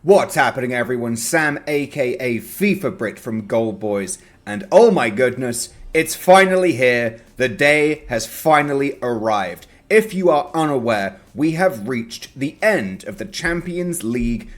What's happening, everyone? Sam, aka FIFA Brit from Gold Boys, and oh my goodness, it's finally here. The day has finally arrived. If you are unaware, we have reached the end of the Champions League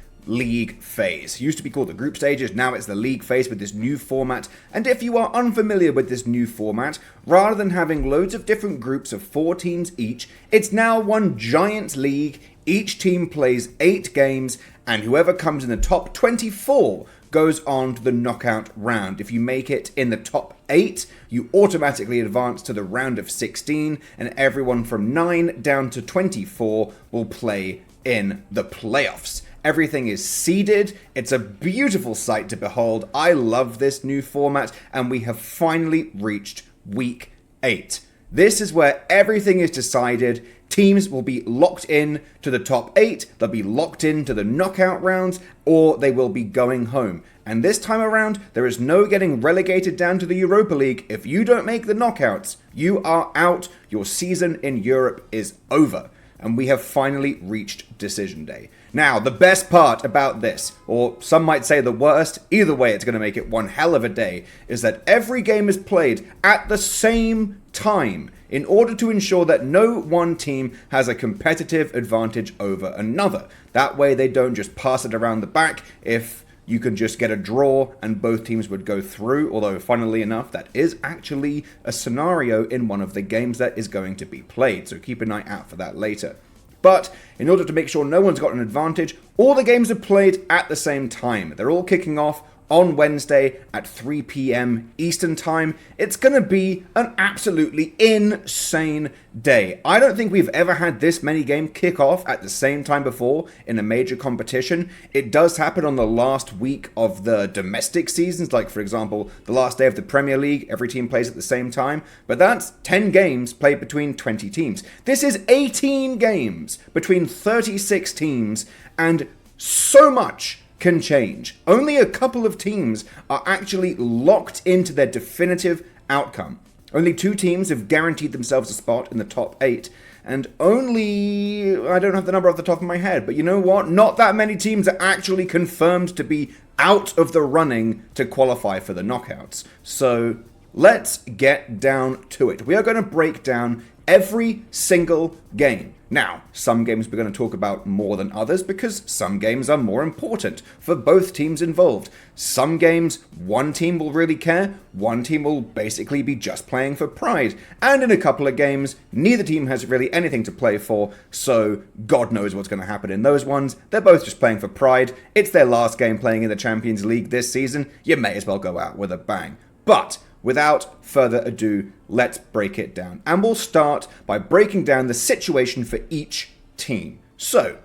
phase. It used to be called the group stages, now it's the league phase with this new format. And if you are unfamiliar with this new format, rather than having loads of different groups of 4 teams each, it's now one giant league. Each team plays 8 games, and whoever comes in the top 24 goes on to the knockout round. If you make it in the top 8, you automatically advance to the round of 16, and everyone from 9 down to 24 will play in the playoffs. Everything is seeded. It's a beautiful sight to behold. I love this new format, and we have finally reached week 8. This is where everything is decided. Teams will be locked in to the top 8, they'll be locked in to the knockout rounds, or they will be going home. And this time around, there is no getting relegated down to the Europa League. If you don't make the knockouts, you are out. Your season in Europe is over. And we have finally reached decision day. Now, the best part about this, or some might say the worst, either way it's going to make it one hell of a day, is that every game is played at the same time in order to ensure that no one team has a competitive advantage over another. That way they don't just pass it around the back if you can just get a draw and both teams would go through, although funnily enough that is actually a scenario in one of the games that is going to be played, so keep an eye out for that later. But in order to make sure no one's got an advantage, all the games are played at the same time. They're all kicking off on Wednesday at 3 p.m. Eastern Time. It's going to be an absolutely insane day. I don't think we've ever had this many games kick off at the same time before in a major competition. It does happen on the last week of the domestic seasons, like for example, the last day of the Premier League, every team plays at the same time, but that's 10 games played between 20 teams. This is 18 games between 36 teams, and so much can change. Only a couple of teams are actually locked into their definitive outcome. Only 2 teams have guaranteed themselves a spot in the top 8, and only, I don't have the number off the top of my head, but you know what? Not that many teams are actually confirmed to be out of the running to qualify for the knockouts. So let's get down to it. We are going to break down every single game. Now, some games we're going to talk about more than others because some games are more important for both teams involved. Some games, one team will really care, one team will basically be just playing for pride. And in a couple of games, neither team has really anything to play for, so God knows what's going to happen in those ones. They're both just playing for pride. It's their last game playing in the Champions League this season. You may as well go out with a bang. But without further ado, let's break it down. And we'll start by breaking down the situation for each team. So,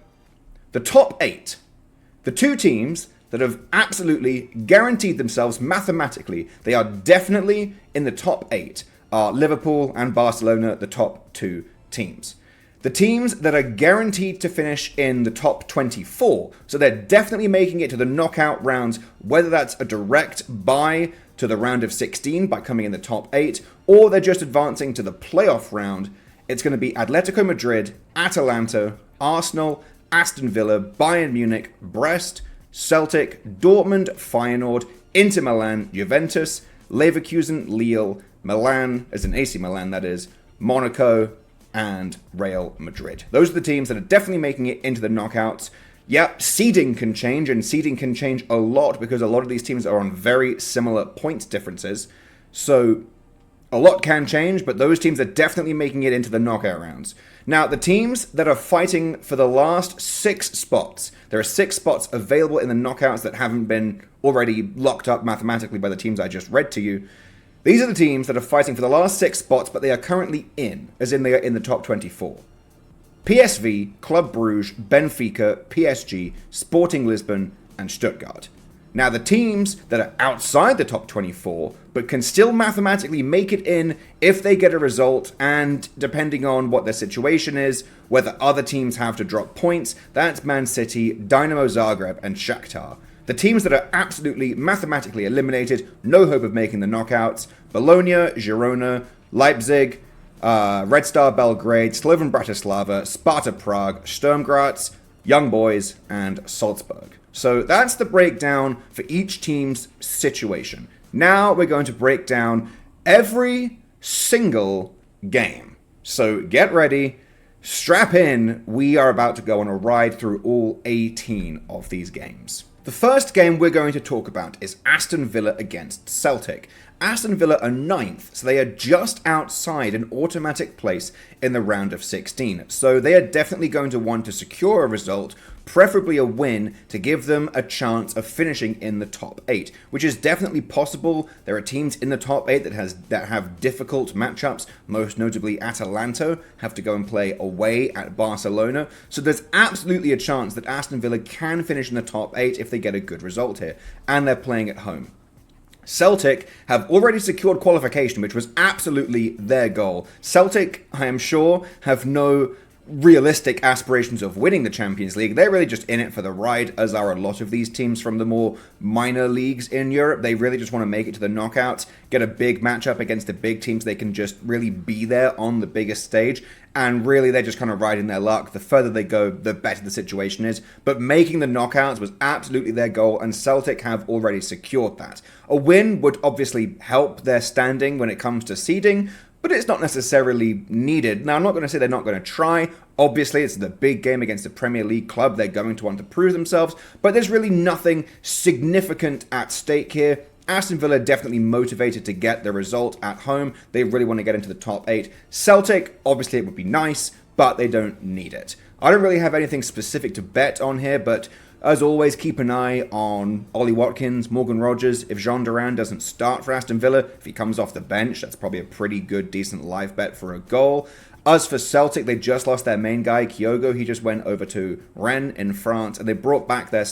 the top 8. The 2 teams that have absolutely guaranteed themselves mathematically, they are definitely in the top 8, are Liverpool and Barcelona, the top 2 teams. The teams that are guaranteed to finish in the top 24, so they're definitely making it to the knockout rounds, whether that's a direct bye to the round of 16 by coming in the top 8, or they're just advancing to the playoff round. It's going to be Atletico Madrid, Atalanta, Arsenal, Aston Villa, Bayern Munich, Brest, Celtic, Dortmund, Feyenoord, Inter Milan, Juventus, Leverkusen, Lille, Milan, as in AC Milan that is, Monaco, and Real Madrid. Those are the teams that are definitely making it into the knockouts. Yeah, seeding can change, and seeding can change a lot because a lot of these teams are on very similar points differences. So a lot can change, but those teams are definitely making it into the knockout rounds. Now, the teams that are fighting for the last 6 spots, there are 6 spots available in the knockouts that haven't been already locked up mathematically by the teams I just read to you. These are the teams that are fighting for the last 6 spots, but they are currently in, as in they are in the top 24. PSV, Club Brugge, Benfica, PSG, Sporting Lisbon, and Stuttgart. Now, the teams that are outside the top 24, but can still mathematically make it in if they get a result, and depending on what their situation is, whether other teams have to drop points, that's Man City, Dynamo Zagreb, and Shakhtar. The teams that are absolutely mathematically eliminated, no hope of making the knockouts, Bologna, Girona, Leipzig, Red Star Belgrade, Slovan Bratislava, Sparta Prague, Sturm Graz, Young Boys, and Salzburg. So that's the breakdown for each team's situation. Now we're going to break down every single game. So get ready, strap in, we are about to go on a ride through all 18 of these games. The first game we're going to talk about is Aston Villa against Celtic. Aston Villa are 9th, so they are just outside an automatic place in the round of 16. So they are definitely going to want to secure a result, preferably a win, to give them a chance of finishing in the top 8, which is definitely possible. There are teams in the top 8 that have difficult matchups, most notably Atalanta have to go and play away at Barcelona. So there's absolutely a chance that Aston Villa can finish in the top 8 if they get a good result here, and they're playing at home. Celtic have already secured qualification, which was absolutely their goal. Celtic, I am sure, have no realistic aspirations of winning the Champions League. They're really just in it for the ride, as are a lot of these teams from the more minor leagues in Europe. They really just want to make it to the knockouts, get a big matchup against the big teams. They can just really be there on the biggest stage, and really they're just kind of riding their luck. The further they go, the better the situation is. But making the knockouts was absolutely their goal, and Celtic have already secured that. A win would obviously help their standing when it comes to seeding, but it's not necessarily needed. Now, I'm not going to say they're not going to try. Obviously, it's the big game against a Premier League club. They're going to want to prove themselves, but there's really nothing significant at stake here. Aston Villa are definitely motivated to get the result at home. They really want to get into the top 8. Celtic, obviously it would be nice, but they don't need it. I don't really have anything specific to bet on here, but as always, keep an eye on Ollie Watkins, Morgan Rogers. If Jean Duran doesn't start for Aston Villa, if he comes off the bench, that's probably a pretty good, decent live bet for a goal. As for Celtic, they just lost their main guy, Kyogo. He just went over to Rennes in France, and they brought back their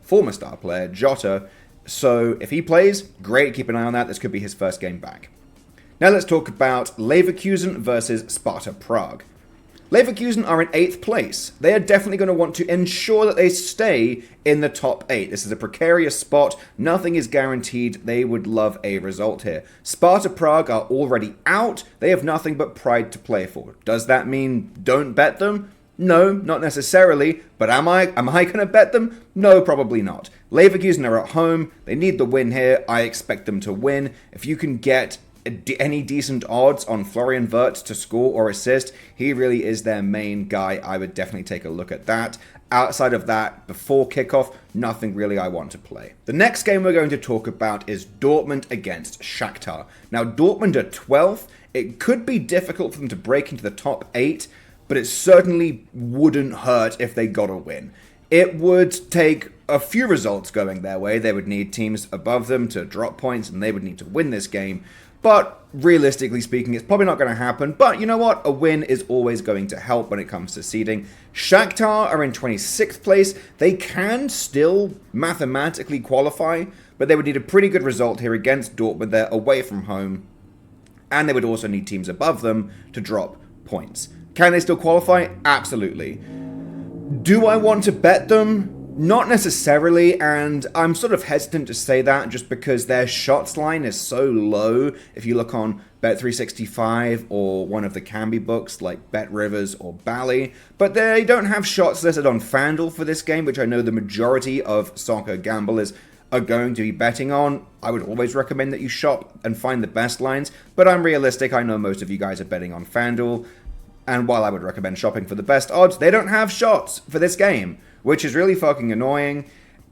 former star player, Jota. So if he plays, great, keep an eye on that. This could be his first game back. Now let's talk about Leverkusen versus Sparta Prague. Leverkusen are in 8th place. They are definitely going to want to ensure that they stay in the top 8. This is a precarious spot. Nothing is guaranteed. They would love a result here. Sparta Prague are already out. They have nothing but pride to play for. Does that mean don't bet them? No, not necessarily. But am I going to bet them? No, probably not. Leverkusen are at home. They need the win here. I expect them to win. If you can get any decent odds on Florian Wirtz to score or assist, he really is their main guy. I would definitely take a look at that. Outside of that, before kickoff, nothing really I want to play. The next game we're going to talk about is Dortmund against Shakhtar. Now, Dortmund are 12th. It could be difficult for them to break into the top 8, but it certainly wouldn't hurt if they got a win. It would take a few results going their way. They would need teams above them to drop points, and they would need to win this game. But realistically speaking, it's probably not going to happen. But you know what? A win is always going to help when it comes to seeding. Shakhtar are in 26th place. They can still mathematically qualify, but they would need a pretty good result here against Dortmund. They're away from home. And they would also need teams above them to drop points. Can they still qualify? Absolutely. Do I want to bet them? Not necessarily, and I'm sort of hesitant to say that just because their shots line is so low. If you look on Bet365 or one of the Kambi books like Bet Rivers or Bally, but they don't have shots listed on FanDuel for this game, which I know the majority of soccer gamblers are going to be betting on. I would always recommend that you shop and find the best lines, but I'm realistic. I know most of you guys are betting on FanDuel, and while I would recommend shopping for the best odds, they don't have shots for this game, which is really fucking annoying.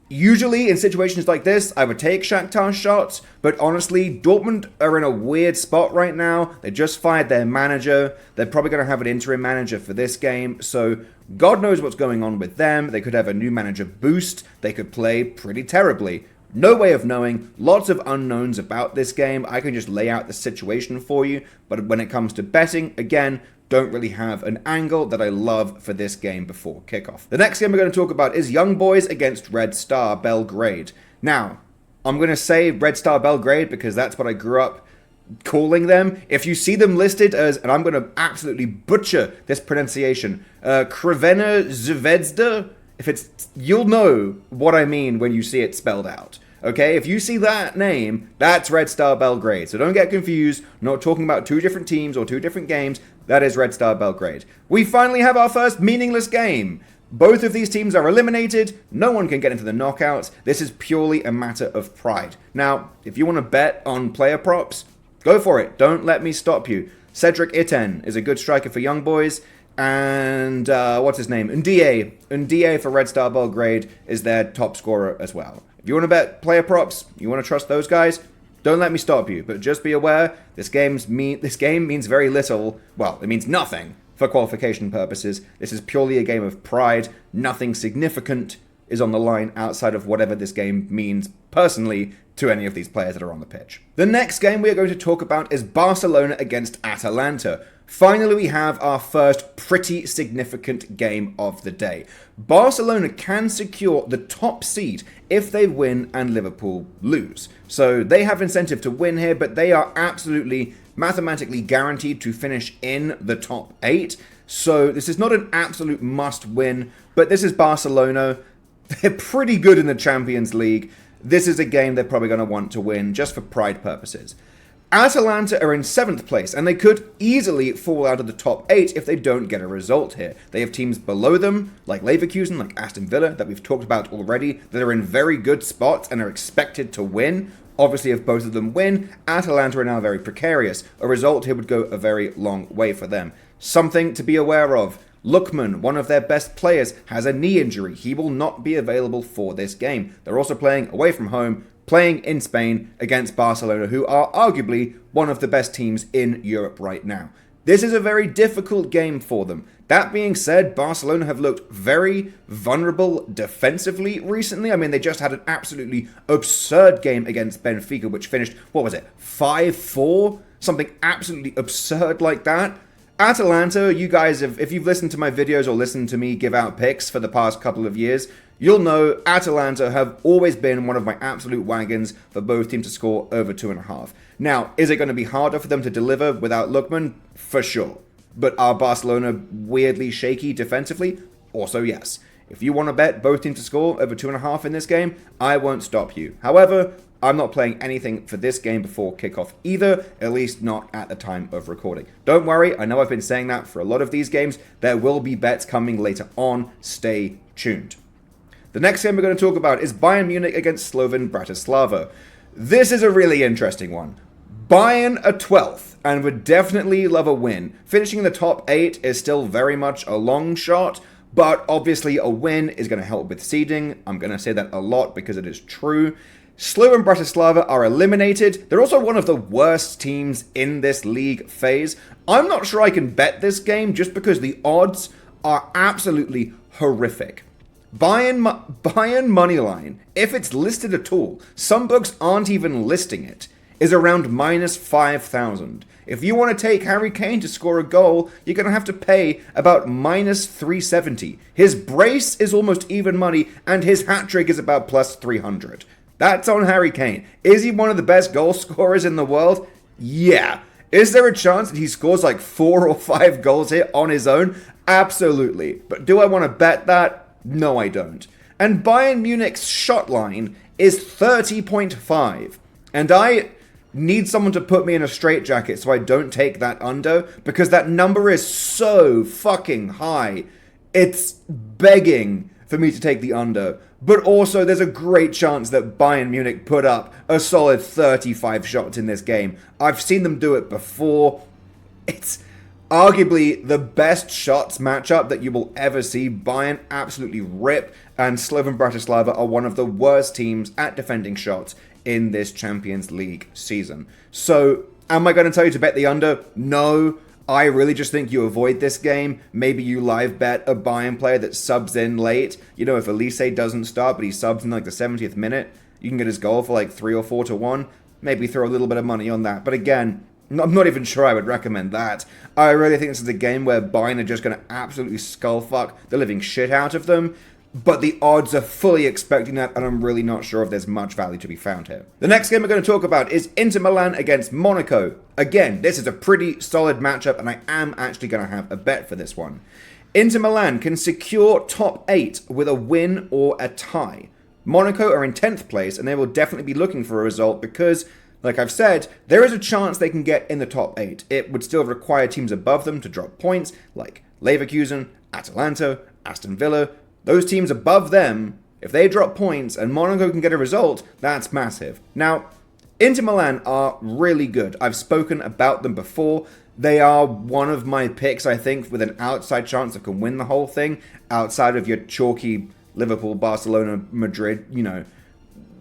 Usually, in situations like this, I would take Shakhtar shots, but honestly, Dortmund are in a weird spot right now. They just fired their manager. They're probably going to have an interim manager for this game, so God knows what's going on with them. They could have a new manager boost. They could play pretty terribly. No way of knowing. Lots of unknowns about this game. I can just lay out the situation for you, but when it comes to betting, again, don't really have an angle that I love for this game before kickoff. The next game we're going to talk about is Young Boys against Red Star Belgrade. Now, I'm going to say Red Star Belgrade because that's what I grew up calling them. If you see them listed as, and I'm going to absolutely butcher this pronunciation, Crvena Zvezda, you'll know what I mean when you see it spelled out. Okay, if you see that name, that's Red Star Belgrade. So don't get confused. I'm not talking about two different teams or two different games. That is Red Star Belgrade. We finally have our first meaningless game. Both of these teams are eliminated. No one can get into the knockouts. This is purely a matter of pride. Now, if you want to bet on player props, go for it. Don't let me stop you. Cedric Itten is a good striker for Young Boys. And what's his name? Ndiaye for Red Star Belgrade is their top scorer as well. If you want to bet player props, you want to trust those guys, don't let me stop you. But just be aware, this game means very little. Well, it means nothing for qualification purposes. This is purely a game of pride. Nothing significant is on the line outside of whatever this game means personally to any of these players that are on the pitch. The next game we are going to talk about is Barcelona against Atalanta. Finally, we have our first pretty significant game of the day. Barcelona can secure the top seed if they win and Liverpool lose. So they have incentive to win here, but they are absolutely mathematically guaranteed to finish in the top 8. So this is not an absolute must win, but this is Barcelona. They're pretty good in the Champions League. This is a game they're probably going to want to win just for pride purposes. Atalanta are in 7th place, and they could easily fall out of the top 8 if they don't get a result here. They have teams below them, like Leverkusen, like Aston Villa, that we've talked about already, that are in very good spots and are expected to win. Obviously, if both of them win, Atalanta are now very precarious. A result here would go a very long way for them. Something to be aware of. Lookman, one of their best players, has a knee injury. He will not be available for this game. They're also playing away from home, playing in Spain against Barcelona, who are arguably one of the best teams in Europe right now. This is a very difficult game for them. That being said, Barcelona have looked very vulnerable defensively recently. I mean, they just had an absolutely absurd game against Benfica, which finished, 5-4? Something absolutely absurd like that. Atalanta, you guys, if you've listened to my videos or listened to me give out picks for the past couple of years, you'll know Atalanta have always been one of my absolute wagons for both teams to score over 2.5. Now, is it going to be harder for them to deliver without Lookman? For sure. But are Barcelona weirdly shaky defensively? Also yes. If you want to bet both teams to score over 2.5 in this game, I won't stop you. However, I'm not playing anything for this game before kickoff either, at least not at the time of recording. Don't worry, I know I've been saying that for a lot of these games. There will be bets coming later on. Stay tuned. The next game we're going to talk about is Bayern Munich against Slovan Bratislava. This is a really interesting one. Bayern are 12th and would definitely love a win. Finishing in the top 8 is still very much a long shot, but obviously a win is going to help with seeding. I'm going to say that a lot because it is true. Slovan Bratislava are eliminated. They're also one of the worst teams in this league phase. I'm not sure I can bet this game just because the odds are absolutely horrific. Bayern moneyline, if it's listed at all, some books aren't even listing it, is around minus 5,000. If you want to take Harry Kane to score a goal, you're going to have to pay about minus 370. His brace is almost even money, and his hat-trick is about plus 300. That's on Harry Kane. Is he one of the best goal scorers in the world? Yeah. Is there a chance that he scores like 4 or 5 goals here on his own? Absolutely. But do I want to bet that? No, I don't. And Bayern Munich's shot line is 30.5. And I need someone to put me in a straitjacket so I don't take that under, because that number is so fucking high. It's begging for me to take the under. But also, there's a great chance that Bayern Munich put up a solid 35 shots in this game. I've seen them do it before. It's arguably the best shots matchup that you will ever see. Bayern absolutely rip, and Slovan Bratislava are one of the worst teams at defending shots in this Champions League season. So, am I going to tell you to bet the under? No. I really just think you avoid this game. Maybe you live bet a Bayern player that subs in late. You know, if Elise doesn't start, but he subs in like the 70th minute, you can get his goal for like 3 or 4 to 1. Maybe throw a little bit of money on that. But again, I'm not even sure I would recommend that. I really think this is a game where Bayern are just going to absolutely skullfuck the living shit out of them. But the odds are fully expecting that, and I'm really not sure if there's much value to be found here. The next game we're going to talk about is Inter Milan against Monaco. Again, this is a pretty solid matchup, and I am actually going to have a bet for this one. Inter Milan can secure top 8 with a win or a tie. Monaco are in 10th place, and they will definitely be looking for a result because, like I've said, there is a chance they can get in the top 8. It would still require teams above them to drop points, like Leverkusen, Atalanta, Aston Villa, Those teams above them, if they drop points and Monaco can get a result, that's massive. Now, Inter Milan are really good. I've spoken about them before. They are one of my picks, I think, with an outside chance that can win the whole thing, outside of your chalky Liverpool, Barcelona, Madrid,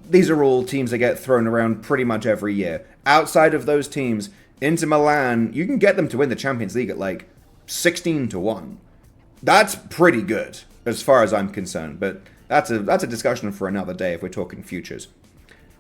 These are all teams that get thrown around pretty much every year. Outside of those teams, Inter Milan, you can get them to win the Champions League at like 16-1. That's pretty good, as far as I'm concerned, but that's a discussion for another day if we're talking futures.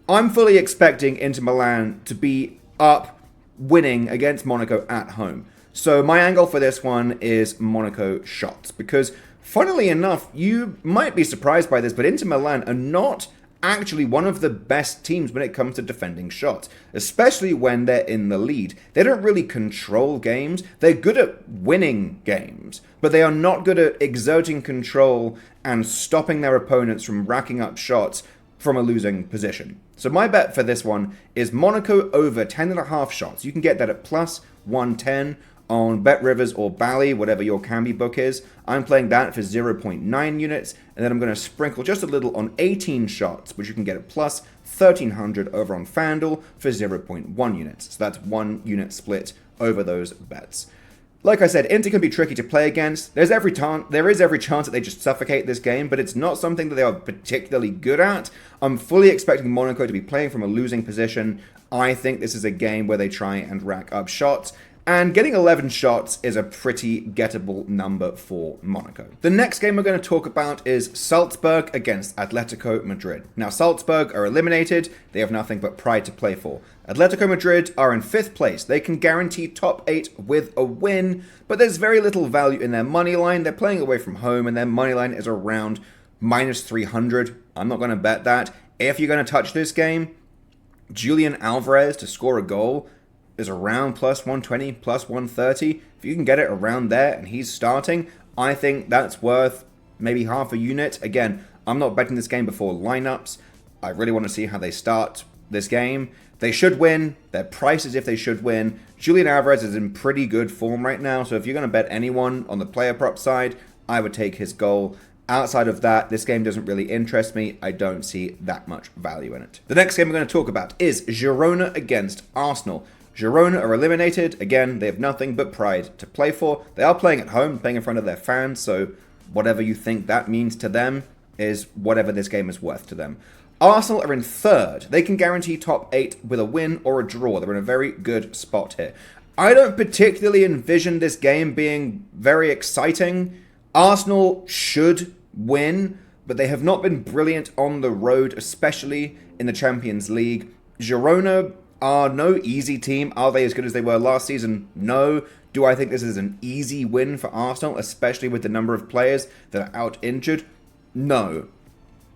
I'm fully expecting Inter Milan to be up winning against Monaco at home. So my angle for this one is Monaco shots, because funnily enough, you might be surprised by this, but Inter Milan are not actually one of the best teams when it comes to defending shots, especially when they're in the lead. They don't really control games. They're good at winning games, but they are not good at exerting control and stopping their opponents from racking up shots from a losing position. So my bet for this one is Monaco over 10.5 shots. You can get that at plus 110 on Bet Rivers or Bally, whatever your Cambi book is. I'm playing that for 0.9 units, and then I'm going to sprinkle just a little on 18 shots, which you can get at plus 1300 over on FanDuel for 0.1 units. So that's 1 unit split over those bets. Like I said, Inter can be tricky to play against. There is every chance that they just suffocate this game, but it's not something that they are particularly good at. I'm fully expecting Monaco to be playing from a losing position. I think this is a game where they try and rack up shots, and getting 11 shots is a pretty gettable number for Monaco. The next game we're going to talk about is Salzburg against Atletico Madrid. Now, Salzburg are eliminated. They have nothing but pride to play for. Atletico Madrid are in 5th place. They can guarantee top 8 with a win, but there's very little value in their money line. They're playing away from home, and their money line is around minus 300. I'm not going to bet that. If you're going to touch this game, Julian Alvarez to score a goal is around plus 120, plus 130. If you can get it around there and he's starting, I think that's worth maybe half a unit. Again, I'm not betting this game before lineups. I really want to see how they start this game. They should win. Their price is if they should win. Julian Alvarez is in pretty good form right now, so if you're going to bet anyone on the player prop side, I would take his goal. Outside of that, this game doesn't really interest me. I don't see that much value in it. The next game we're going to talk about is Girona against Arsenal. Girona are eliminated. Again, they have nothing but pride to play for. They are playing at home, playing in front of their fans, so whatever you think that means to them is whatever this game is worth to them. Arsenal are in 3rd. They can guarantee top 8 with a win or a draw. They're in a very good spot here. I don't particularly envision this game being very exciting. Arsenal should win, but they have not been brilliant on the road, especially in the Champions League. Girona are no easy team. Are they as good as they were last season? No. Do I think this is an easy win for Arsenal, especially with the number of players that are out injured? No.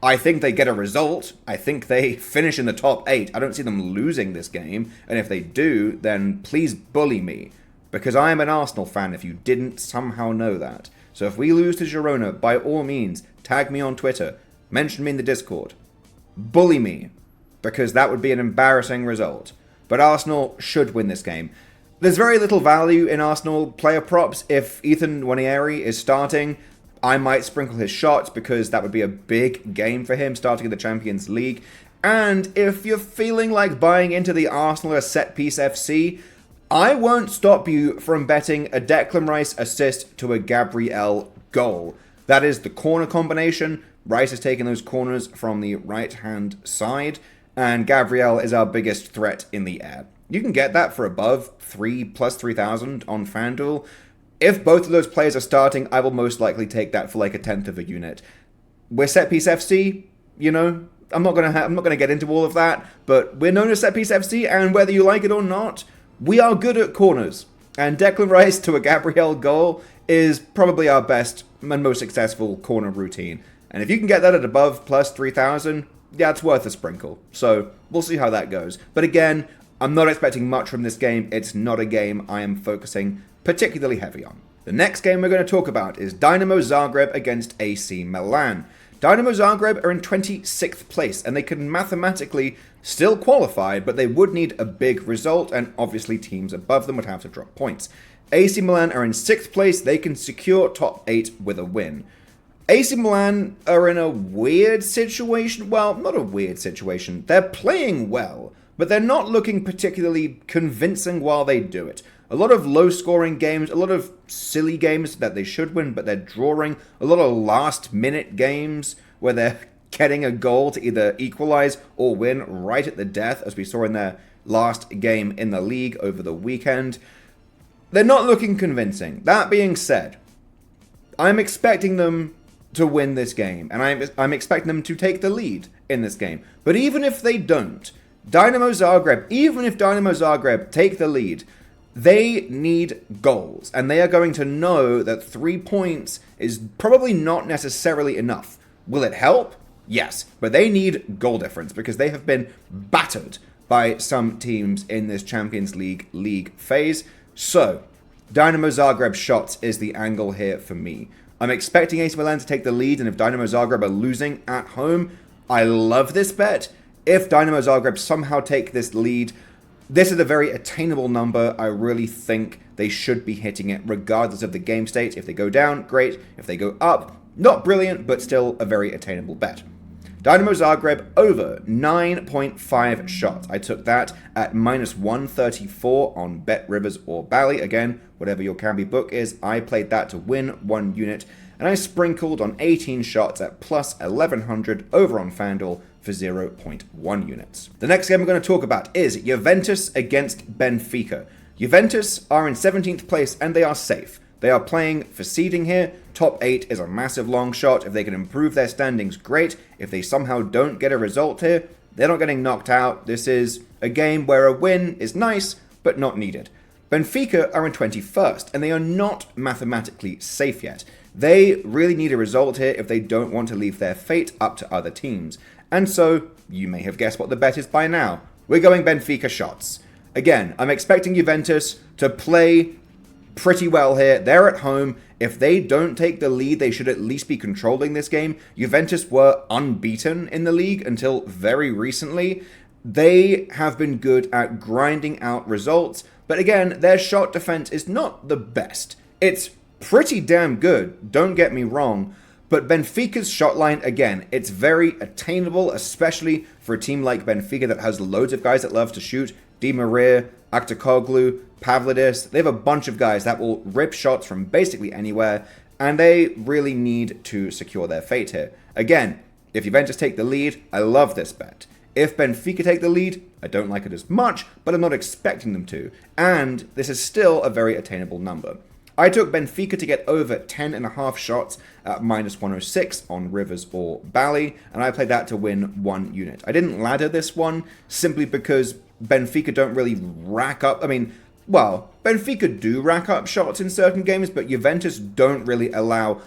I think they get a result. I think they finish in the top 8. I don't see them losing this game. And if they do, then please bully me. Because I am an Arsenal fan if you didn't somehow know that. So if we lose to Girona, by all means, tag me on Twitter. Mention me in the Discord. Bully me. Because that would be an embarrassing result. But Arsenal should win this game. There's very little value in Arsenal player props. If Ethan Nwaneri is starting, I might sprinkle his shots because that would be a big game for him starting in the Champions League. And if you're feeling like buying into the Arsenal set piece FC, I won't stop you from betting a Declan Rice assist to a Gabriel goal. That is the corner combination. Rice is taking those corners from the right-hand side, and Gabriel is our biggest threat in the air. You can get that for above 3,000 on FanDuel. If both of those players are starting, I will most likely take that for like a tenth of a unit. We're set piece FC, I'm not gonna get into all of that, but we're known as set piece FC, and whether you like it or not, we are good at corners. And Declan Rice to a Gabriel goal is probably our best and most successful corner routine. And if you can get that at above plus 3,000, yeah, it's worth a sprinkle. So we'll see how that goes. But again, I'm not expecting much from this game. It's not a game I am focusing particularly heavy on. The next game we're going to talk about is Dynamo Zagreb against AC Milan. Dynamo Zagreb are in 26th place, and they can mathematically still qualify, but they would need a big result, and obviously teams above them would have to drop points. AC Milan are in 6th place. They can secure top 8 with a win. AC Milan are in a weird situation. Well, not a weird situation. They're playing well, but they're not looking particularly convincing while they do it. A lot of low-scoring games, a lot of silly games that they should win, but they're drawing. A lot of last-minute games where they're getting a goal to either equalize or win right at the death, as we saw in their last game in the league over the weekend. They're not looking convincing. That being said, I'm expecting them to win this game, and I'm expecting them to take the lead in this game. But even if they don't, Dynamo Zagreb take the lead, they need goals, and they are going to know that 3 points is probably not necessarily enough. Will it help? Yes, but they need goal difference because they have been battered by some teams in this Champions League phase. So, Dynamo Zagreb shots is the angle here for me. I'm expecting AC Milan to take the lead, and if Dynamo Zagreb are losing at home, I love this bet. If Dynamo Zagreb somehow take this lead, this is a very attainable number. I really think they should be hitting it regardless of the game state. If they go down, great. If they go up, not brilliant, but still a very attainable bet. Dynamo Zagreb over 9.5 shots. I took that at minus 134 on Bet Rivers or Bally. Again, whatever your Camby book is, I played that to win 1 unit. And I sprinkled on 18 shots at plus 1100 over on FanDuel for 0.1 units. The next game we're going to talk about is Juventus against Benfica. Juventus are in 17th place and they are safe. They are playing for seeding here. Top 8 is a massive long shot. If they can improve their standings, great. If they somehow don't get a result here, they're not getting knocked out. This is a game where a win is nice, but not needed. Benfica are in 21st, and they are not mathematically safe yet. They really need a result here if they don't want to leave their fate up to other teams. And so, you may have guessed what the bet is by now. We're going Benfica shots. Again, I'm expecting Juventus to play pretty well here. They're at home. If they don't take the lead, they should at least be controlling this game. Juventus were unbeaten in the league until very recently. They have been good at grinding out results, but again, their shot defense is not the best. It's pretty damn good, don't get me wrong, but Benfica's shot line, again, it's very attainable, especially for a team like Benfica that has loads of guys that love to shoot. Di Maria, Aktoglu, Pavlidis, they have a bunch of guys that will rip shots from basically anywhere, and they really need to secure their fate here. Again, if Juventus take the lead, I love this bet. If Benfica take the lead, I don't like it as much, but I'm not expecting them to, and this is still a very attainable number. I took Benfica to get over 10.5 shots at minus 106 on Rivers or Bally, and I played that to win 1 unit. I didn't ladder this one simply because Benfica don't really rack up. Benfica do rack up shots in certain games, but Juventus don't really allow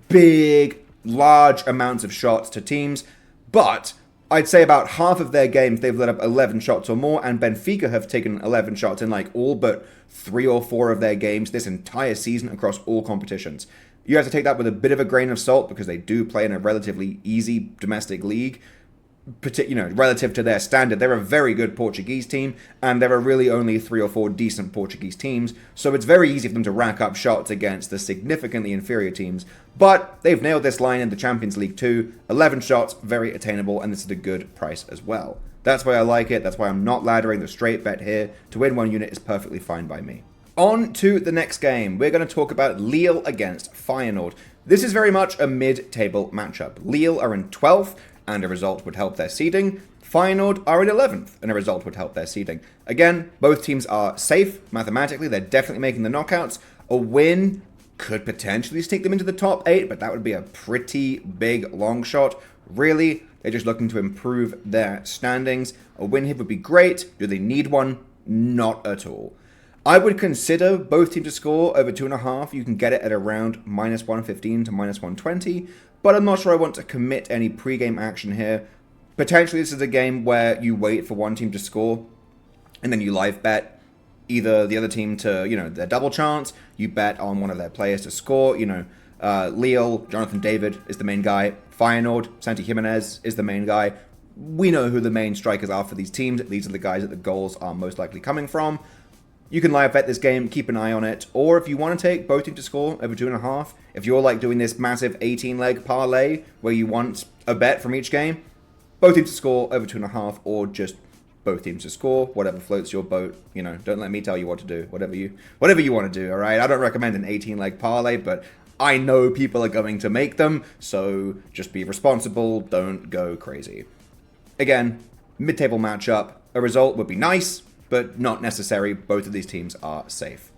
big, large amounts of shots to teams. But I'd say about half of their games they've let up 11 shots or more, and Benfica have taken 11 shots in like all but 3 or 4 of their games this entire season across all competitions. You have to take that with a bit of a grain of salt because they do play in a relatively easy domestic league. Relative to their standard, they're a very good Portuguese team, and there are really only 3 or 4 decent Portuguese teams, so it's very easy for them to rack up shots against the significantly inferior teams, but they've nailed this line in the Champions League too. 11 shots, very attainable, and this is a good price as well. That's why I like it, that's why I'm not laddering the straight bet here. To win 1 unit is perfectly fine by me. On to the next game, we're going to talk about Lille against Feyenoord. This is very much a mid-table matchup. Lille are in 12th, and a result would help their seeding. Feyenoord are in 11th, and a result would help their seeding. Again, both teams are safe mathematically. They're definitely making the knockouts. A win could potentially sneak them into the top 8, but that would be a pretty big long shot. Really, they're just looking to improve their standings. A win here would be great. Do they need one? Not at all. I would consider both teams to score over 2.5. You can get it at around minus 115 to minus 120. But I'm not sure I want to commit any pre-game action here. Potentially this is a game where you wait for one team to score, and then you live bet either the other team to, their double chance, you bet on one of their players to score, Lille, Jonathan David is the main guy, Feyenoord, Santi Jimenez is the main guy. We know who the main strikers are for these teams. These are the guys that the goals are most likely coming from. you can live bet this game, keep an eye on it. Or if you want to take both teams to score over 2.5, if you're like doing this massive 18-leg parlay where you want a bet from each game, both teams to score over 2.5, or just both teams to score, whatever floats your boat. You know, don't let me tell you what to do. Whatever you want to do, all right? I don't recommend an 18-leg parlay, but I know people are going to make them, so just be responsible, don't go crazy. Again, mid-table matchup, a result would be nice, but not necessary. Both of these teams are safe.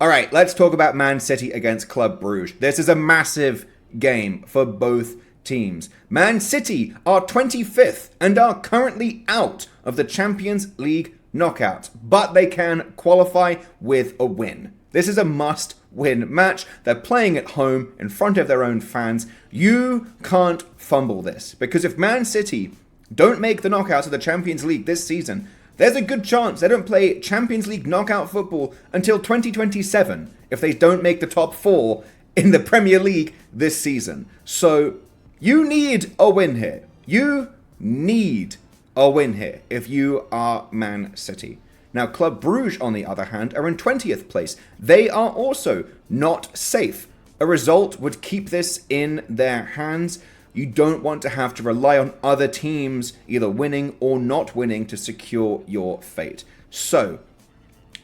All right, let's talk about Man City against Club Brugge. This is a massive game for both teams. Man City are 25th and are currently out of the Champions League knockout, but they can qualify with a win. This is a must-win match. They're playing at home in front of their own fans. You can't fumble this, because if Man City don't make the knockouts of the Champions League this season, there's a good chance they don't play Champions League knockout football until 2027 if they don't make the top 4 in the Premier League this season. So you need a win here. You need a win here if you are Man City. Now, Club Brugge, on the other hand, are in 20th place. They are also not safe. A result would keep this in their hands. You don't want to have to rely on other teams either winning or not winning to secure your fate. So,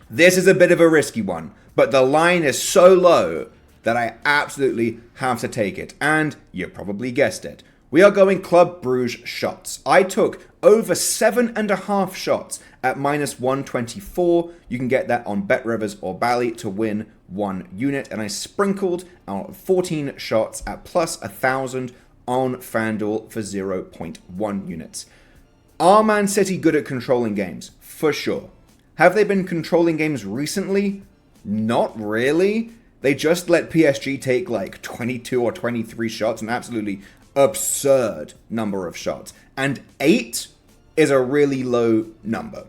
this is a bit of a risky one, but the line is so low that I absolutely have to take it. And you probably guessed it. We are going Club Brugge shots. I took over 7.5 shots at minus 124. You can get that on BetRivers or Bally to win 1 unit. And I sprinkled out 14 shots at plus 1,000 on FanDuel for 0.1 units. Are Man City good at controlling games? For sure. Have they been controlling games recently? Not really. They just let PSG take like 22 or 23 shots, an absolutely absurd number of shots. And 8 is a really low number.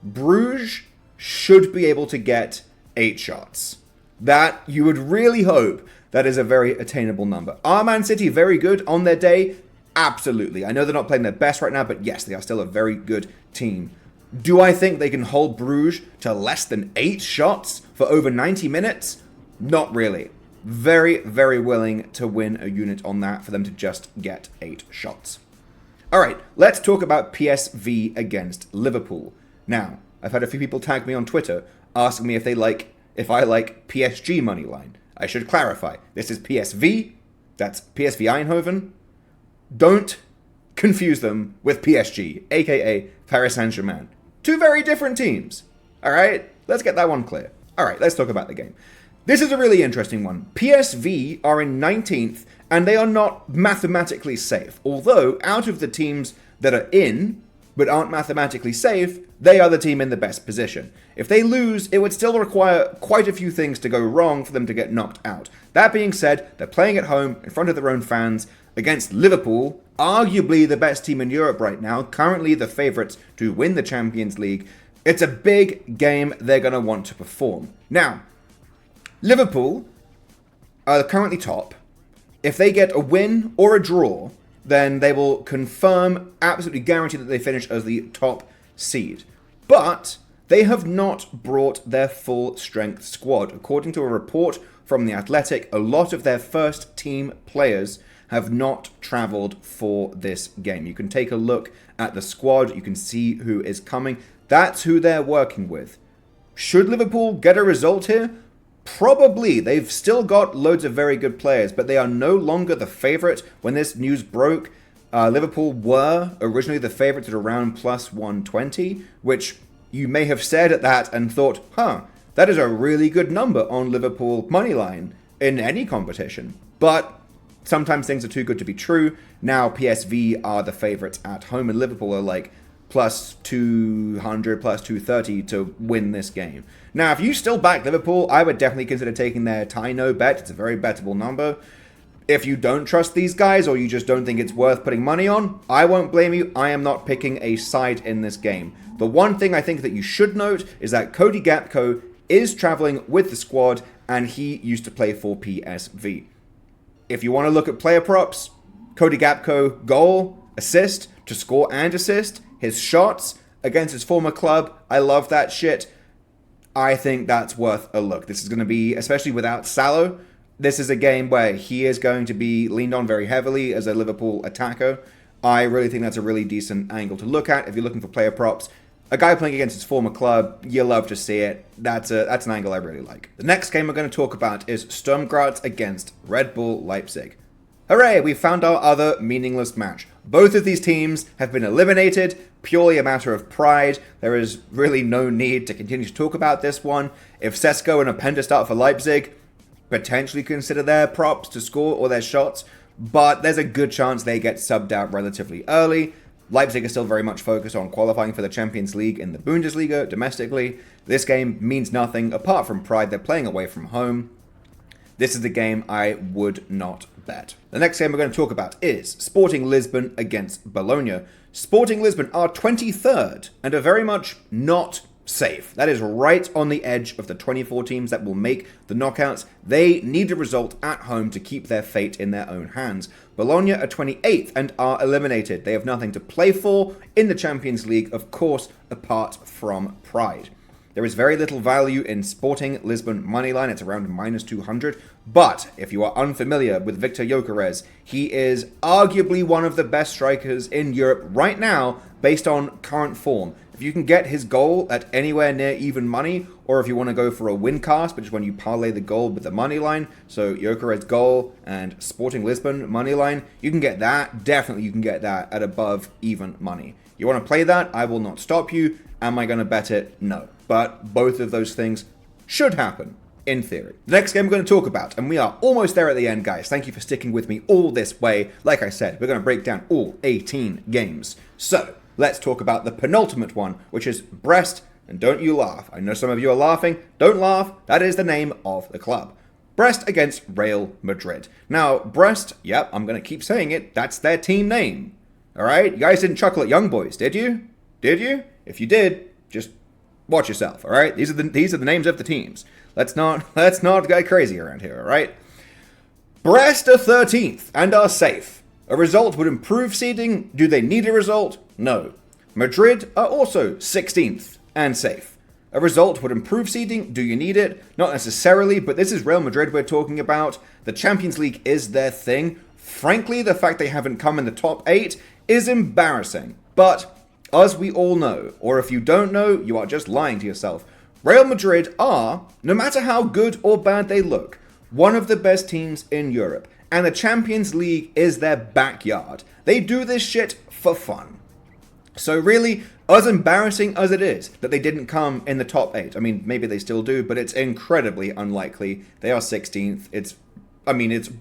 Bruges should be able to get 8 shots. That you would really hope that is a very attainable number. Are Man City very good on their day? Absolutely. I know they're not playing their best right now, but yes, they are still a very good team. Do I think they can hold Bruges to less than 8 shots for over 90 minutes? Not really. Very, very willing to win a unit on that for them to just get 8 shots. All right, let's talk about PSV against Liverpool. Now, I've had a few people tag me on Twitter asking me if I like PSG moneyline. I should clarify, this is PSV, that's PSV Eindhoven. Don't confuse them with PSG, aka Paris Saint-Germain. 2 very different teams. All right, let's get that one clear. All right, let's talk about the game. This is a really interesting one. PSV are in 19th, and they are not mathematically safe. Although, out of the teams that are in, but aren't mathematically safe, they are the team in the best position. If they lose, it would still require quite a few things to go wrong for them to get knocked out. That being said, they're playing at home in front of their own fans against Liverpool, arguably the best team in Europe right now, currently the favourites to win the Champions League. It's a big game they're going to want to perform. Now, Liverpool are currently top. If they get a win or a draw, then they will confirm, absolutely guarantee that they finish as the top seed. But they have not brought their full strength squad. According to a report from The Athletic, a lot of their first team players have not travelled for this game. You can take a look at the squad. You can see who is coming. That's who they're working with. Should Liverpool get a result here? Probably. They've still got loads of very good players, but they are no longer the favourite. When this news broke, Liverpool were originally the favourites at around plus 120, which you may have stared at that and thought, that is a really good number on Liverpool moneyline in any competition. But sometimes things are too good to be true. Now PSV are the favourites at home, and Liverpool are like plus 200, plus 230 to win this game. Now, if you still back Liverpool, I would definitely consider taking their tie-no bet. It's a very bettable number. If you don't trust these guys, or you just don't think it's worth putting money on, I won't blame you. I am not picking a side in this game. The one thing I think that you should note is that Cody Gakpo is traveling with the squad, and he used to play for PSV. If you want to look at player props, Cody Gakpo goal, assist, to score and assist, his shots against his former club, I love that shit. I think that's worth a look. This is going to be, especially without Salah, this is a game where he is going to be leaned on very heavily as a Liverpool attacker. I really think that's a really decent angle to look at if you're looking for player props. A guy playing against his former club, you love to see it. That's an angle I really like. The next game we're going to talk about is Sturm Graz against Red Bull Leipzig. Hooray, we found our other meaningless match. Both of these teams have been eliminated, purely a matter of pride. There is really no need to continue to talk about this one. If Sesko and Openda start for Leipzig, potentially consider their props to score or their shots, but there's a good chance they get subbed out relatively early. Leipzig is still very much focused on qualifying for the Champions League in the Bundesliga domestically. This game means nothing apart from pride. They're playing away from home. This is the game I would not bet. The next game we're going to talk about is Sporting Lisbon against Bologna. Sporting Lisbon are 23rd and are very much not safe. That is right on the edge of the 24 teams that will make the knockouts. They need a result at home to keep their fate in their own hands. Bologna are 28th and are eliminated. They have nothing to play for in the Champions League, of course, apart from pride. There is very little value in Sporting Lisbon moneyline. It's around minus 200. But if you are unfamiliar with Victor Gyökeres, he is arguably one of the best strikers in Europe right now based on current form. If you can get his goal at anywhere near even money, or if you want to go for a win cast, which is when you parlay the goal with the money line, so Gyökeres goal and Sporting Lisbon money line, you can get that. Definitely you can get that at above even money. You want to play that? I will not stop you. Am I going to bet it? No. But both of those things should happen, in theory. The next game we're going to talk about, and we are almost there at the end, guys. Thank you for sticking with me all this way. Like I said, we're going to break down all 18 games. So, let's talk about the penultimate one, which is Brest, and don't you laugh. I know some of you are laughing. Don't laugh. That is the name of the club. Brest against Real Madrid. Now, Brest, yep, I'm going to keep saying it, that's their team name. All right? You guys didn't chuckle at Young Boys, did you? Did you? If you did, just watch yourself, all right? These are the names of the teams. Let's not go crazy around here, all right? Brest are 13th and are safe. A result would improve seeding. Do they need a result? No. Madrid are also 16th and safe. A result would improve seeding. Do you need it? Not necessarily, but this is Real Madrid we're talking about. The Champions League is their thing. Frankly, the fact they haven't come in the top 8 is embarrassing. But as we all know, or if you don't know, you are just lying to yourself, Real Madrid are, no matter how good or bad they look, one of the best teams in Europe. And the Champions League is their backyard. They do this shit for fun. So really, as embarrassing as it is that they didn't come in the top 8, I mean, maybe they still do, but it's incredibly unlikely. They are 16th. It's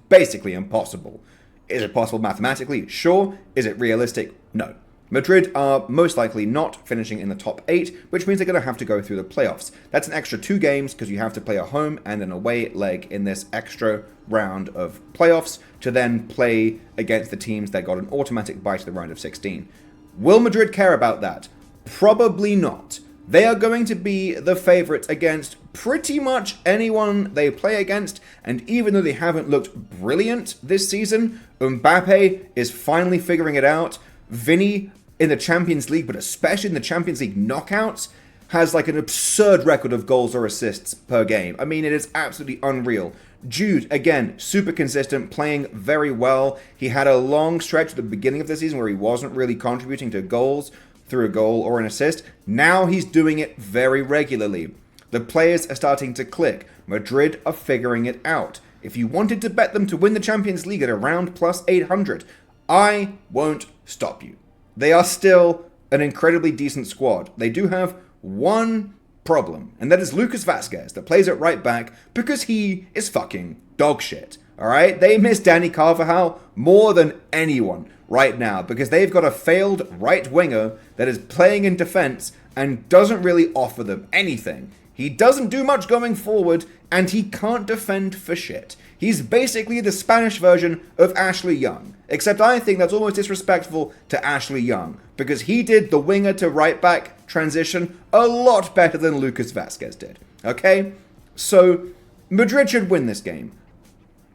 basically impossible. Is it possible mathematically? Sure. Is it realistic? No. Madrid are most likely not finishing in the top 8, which means they're going to have to go through the playoffs. That's an extra 2 games because you have to play a home and an away leg in this extra round of playoffs to then play against the teams that got an automatic bye to the round of 16. Will Madrid care about that? Probably not. They are going to be the favourites against pretty much anyone they play against, and even though they haven't looked brilliant this season, Mbappe is finally figuring it out. Vinny in the Champions League, but especially in the Champions League knockouts, has like an absurd record of goals or assists per game. I mean, it is absolutely unreal. Jude, again, super consistent, playing very well. He had a long stretch at the beginning of the season where he wasn't really contributing to goals through a goal or an assist. Now he's doing it very regularly. The players are starting to click. Madrid are figuring it out. If you wanted to bet them to win the Champions League at around plus 800, I won't stop you. They are still an incredibly decent squad. They do have one problem, and that is Lucas Vazquez that plays at right back because he is fucking dog shit. Alright? They miss Danny Carvajal more than anyone right now because they've got a failed right winger that is playing in defense and doesn't really offer them anything. He doesn't do much going forward, and he can't defend for shit. He's basically the Spanish version of Ashley Young. Except I think that's almost disrespectful to Ashley Young, because he did the winger to right back transition a lot better than Lucas Vazquez did. Okay? So, Madrid should win this game.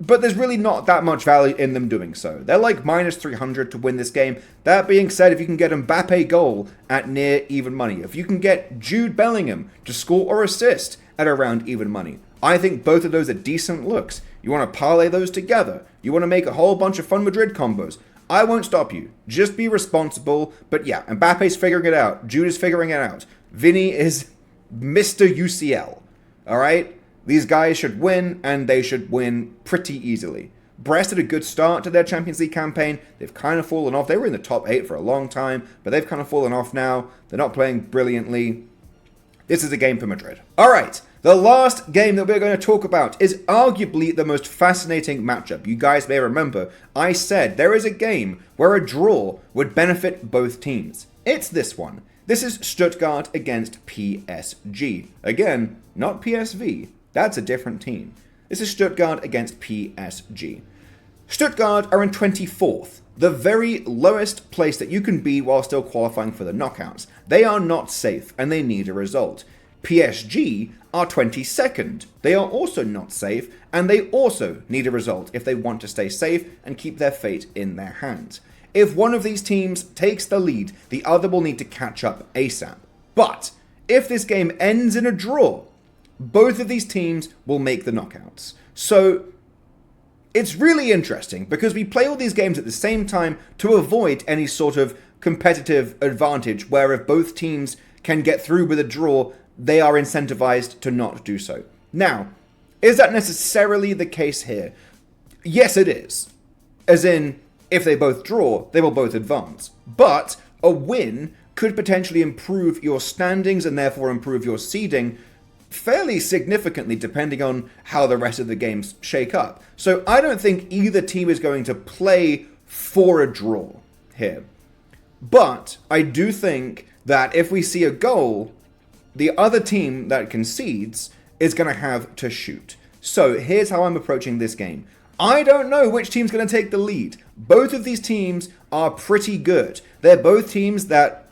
but there's really not that much value in them doing so. They're like minus 300 to win this game. That being said, if you can get Mbappe goal at near even money, if you can get Jude Bellingham to score or assist at around even money, I think both of those are decent looks. You want to parlay those together. You want to make a whole bunch of fun Madrid combos. I won't stop you. Just be responsible. But yeah, Mbappe's figuring it out. Jude is figuring it out. Vinny is Mr. UCL. All right? These guys should win, and they should win pretty easily. Brest had a good start to their Champions League campaign. They've kind of fallen off. They were in the top 8 for a long time, but they've kind of fallen off now. They're not playing brilliantly. This is a game for Madrid. All right, the last game that we're going to talk about is arguably the most fascinating matchup. You guys may remember, I said there is a game where a draw would benefit both teams. It's this one. This is Stuttgart against PSG. Again, not PSV. That's a different team. This is Stuttgart against PSG. Stuttgart are in 24th, the very lowest place that you can be while still qualifying for the knockouts. They are not safe, and they need a result. PSG are 22nd. They are also not safe, and they also need a result if they want to stay safe and keep their fate in their hands. If one of these teams takes the lead, the other will need to catch up ASAP. But if this game ends in a draw, both of these teams will make the knockouts. So it's really interesting because we play all these games at the same time to avoid any sort of competitive advantage where if both teams can get through with a draw, they are incentivized to not do so. Now, is that necessarily the case here? Yes, it is. As in, if they both draw, they will both advance. But a win could potentially improve your standings and therefore improve your seeding fairly significantly depending on how the rest of the games shake up. So I don't think either team is going to play for a draw here. But I do think that if we see a goal, the other team that concedes is going to have to shoot. So here's how I'm approaching this game. I don't know which team's going to take the lead. Both of these teams are pretty good. They're both teams that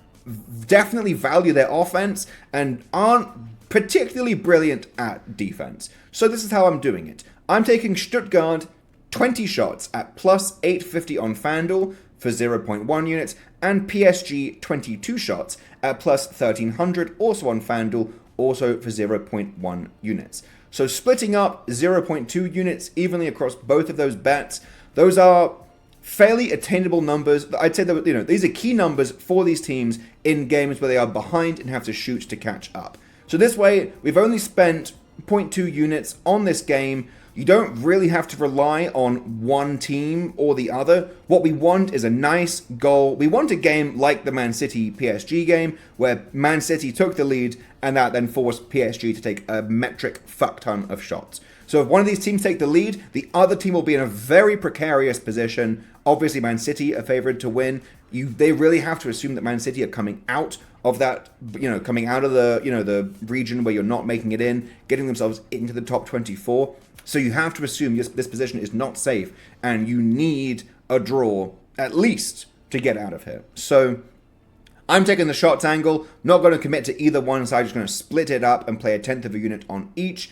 definitely value their offense and aren't particularly brilliant at defense. So this is how I'm doing it. I'm taking Stuttgart 20 shots at plus 850 on FanDuel for 0.1 units, and PSG 22 shots at plus 1300 also on FanDuel, also for 0.1 units. So splitting up 0.2 units evenly across both of those bets, those are fairly attainable numbers. I'd say that, these are key numbers for these teams in games where they are behind and have to shoot to catch up. So this way, we've only spent 0.2 units on this game. You don't really have to rely on one team or the other. What we want is a nice goal. We want a game like the Man City PSG game, where Man City took the lead and that then forced PSG to take a metric fuck ton of shots. So if one of these teams take the lead, the other team will be in a very precarious position. Obviously, Man City are favored to win. They really have to assume that Man City are coming out of that, coming out of the, the region where you're not making it in, getting themselves into the top 24. So you have to assume this position is not safe, and you need a draw, at least, to get out of here. So I'm taking the shots angle, not going to commit to either one, so I'm just going to split it up and play a tenth of a unit on each.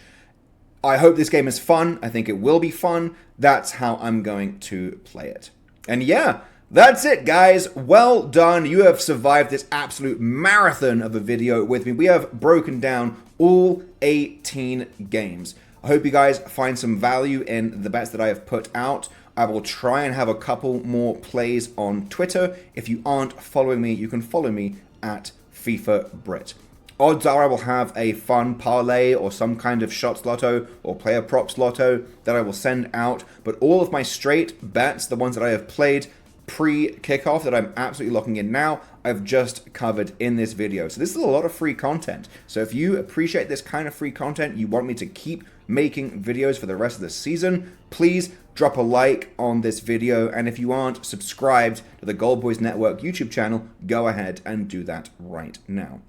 I hope this game is fun. I think it will be fun. That's how I'm going to play it. And yeah, that's it, guys. Well done. You have survived this absolute marathon of a video with me. We have broken down all 18 games. I hope you guys find some value in the bets that I have put out. I will try and have a couple more plays on Twitter. If you aren't following me, you can follow me at FIFA Brit. Odds are I will have a fun parlay or some kind of shots lotto or player props lotto that I will send out. But all of my straight bets, the ones that I have played pre-kickoff that I'm absolutely locking in now, I've just covered in this video. So this is a lot of free content. So if you appreciate this kind of free content, you want me to keep making videos for the rest of the season, please drop a like on this video. And if you aren't subscribed to the Gold Boys Network YouTube channel, go ahead and do that right now.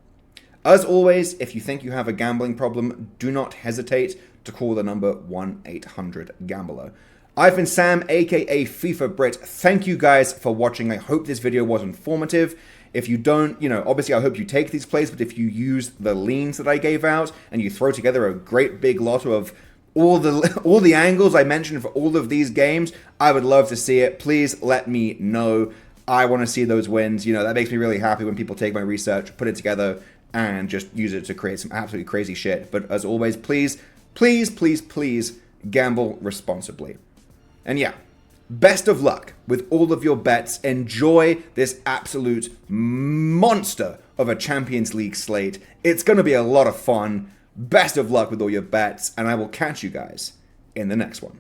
As always, if you think you have a gambling problem, do not hesitate to call the number 1-800-GAMBLER. I've been Sam, aka FIFA Brit. Thank you guys for watching. I hope this video was informative. If you don't, obviously I hope you take these plays, but if you use the leans that I gave out and you throw together a great big lotto of all the angles I mentioned for all of these games. I would love to see it. Please let me know. I want to see those wins. You know, that makes me really happy when people take my research, put it together, and just use it to create some absolutely crazy shit. But as always, please, please, please, please gamble responsibly. And yeah, best of luck with all of your bets. Enjoy this absolute monster of a Champions League slate. It's going to be a lot of fun. Best of luck with all your bets, and I will catch you guys in the next one.